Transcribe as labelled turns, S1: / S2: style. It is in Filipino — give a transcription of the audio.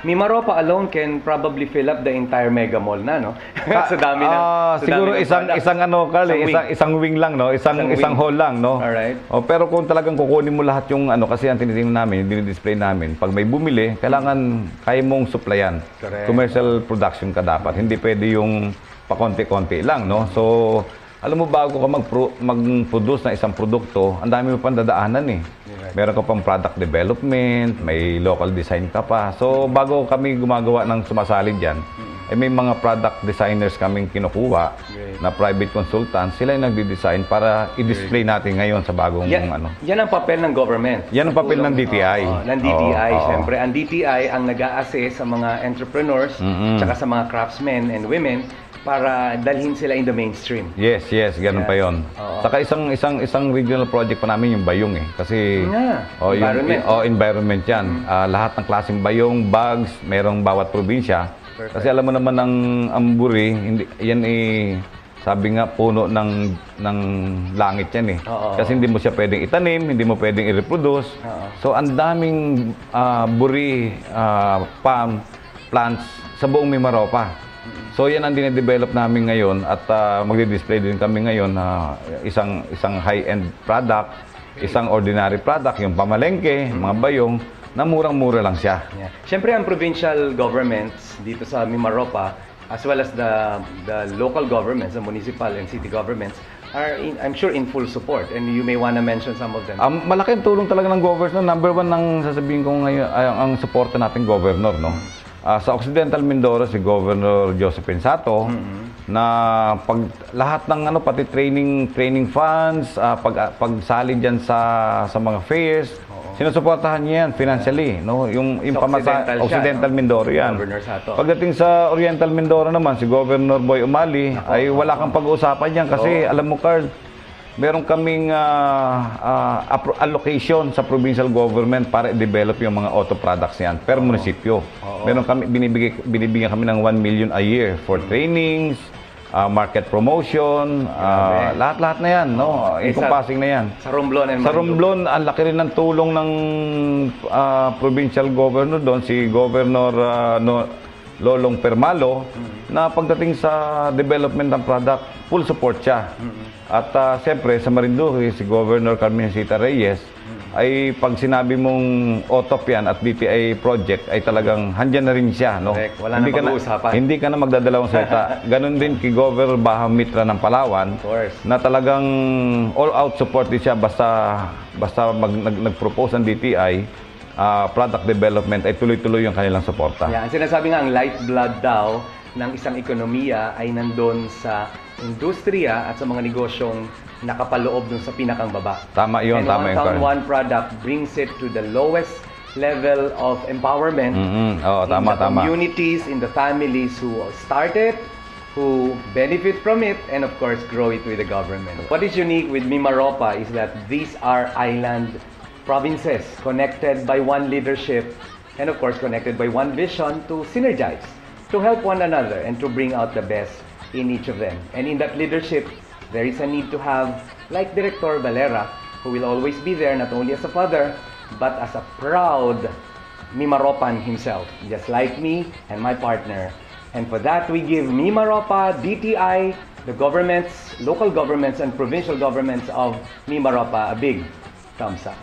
S1: Mimaropa alone can probably fill up the entire Mega Mall na, no? Sa dami ng
S2: siguro isang ano, Carl, isang wing lang, no? Isang hall lang, no?
S1: Alright.
S2: Pero kung talagang kukunin mo lahat yung ano, kasi ang tinitingnan namin, dinidisplay namin, pag may bumili, kailangan kaya mong supplyan.
S1: Correct.
S2: Commercial production ka dapat. Hindi pwede yung pakonti-konti lang, no? So, alam mo, bago ka mag-produce ng isang produkto, ang dami mo pang dadaanan eh. Meron ka pang product development, may local design ka pa. So, bago kami gumagawa ng sumasali dyan, may mga product designers kaming kinukuha na private consultants. Sila yung nagdi-design para i-display natin ngayon sa bagong ano.
S1: Yan ang papel ng government.
S2: Yan ang papel ng DTI.
S1: Ng DTI, siyempre. Ang DTI ang nag-a-assist sa mga entrepreneurs, tsaka sa mga craftsmen and women para dalhin sila in the mainstream.
S2: Yes, ganun pa yon. Saka isang regional project pa namin yung bayong eh. Kasi environment yan. Lahat ng klaseng bayong, bags, merong bawat probinsya. Perfect. Kasi alam mo naman ang buri, yan eh, sabi nga puno ng langit yan eh. Kasi hindi mo siya pwedeng itanim, hindi mo pwedeng i-reproduce. So ang daming buri palm plants sa buong Mimaropa. So yan ang dine-develop namin ngayon at magdi-display din kami ngayon na isang high-end product, isang ordinary product, yung pamalengke, mga bayong, na murang-mura lang siya.
S1: Siyempre ang provincial governments dito sa Mimaropa as well as the local governments, the municipal and city governments are I'm sure in full support, and you may wanna mention some of them.
S2: Malaking tulong talaga ng governor. Number one ng sasabihin ko ngayon ang suporta natin governor, no? Sa Occidental Mindoro, si Governor Joseph Pensato, na pag lahat ng ano, pati training funds, pagsali diyan sa mga fairs, sinusuportahan niya yan financially, no? Yung Occidental Mindoro yan. Pagdating sa Oriental Mindoro naman, si Governor Boy Umali, ay wala kang pag-uusapan yan kasi alam mo, Carl, meron kaming allocation sa provincial government para i-develop yung mga auto products yan per munisipyo. Meron kami binibigyan kami ng 1 million a year for trainings, market promotion, lahat-lahat na yan, no? Encompassing na yan.
S1: Sa Romblon
S2: Sa Romblon, ang laki rin ng tulong ng provincial governor doon, si Governor Lolong Permalo, na pagdating sa development ng product, full support siya. At siyempre, sa Marinduque, si Governor Carmencita Reyes, ay pag sinabi mong OTOP yan at DTI project, ay talagang handyan na rin siya. No?
S1: Correct. Wala na pag-uusapan.
S2: Hindi ka na magdadalawang salita. Ganon din kay Governor Baha Mitra ng Palawan, na talagang all-out support din siya basta nag-propose ang DTI, product development, ay tuloy-tuloy yung kanilang suporta.
S1: Ang sinasabi nga, ang lifeblood daw ng isang ekonomiya ay nandun sa industriya at sa mga negosyong nakapaloob dun sa pinakang baba.
S2: Tama yun, tama yun.
S1: And one product brings it to the lowest level of empowerment in the communities, in the families who start it, who benefit from it, and of course, grow it with the government. What is unique with Mimaropa is that these are island provinces connected by one leadership and of course connected by one vision to synergize, to help one another and to bring out the best in each of them. And in that leadership, there is a need to have, like Director Valera, who will always be there not only as a father, but as a proud Mimaropan himself, just like me and my partner. And for that, we give Mimaropa, DTI, the governments, local governments and provincial governments of Mimaropa a big thumbs up.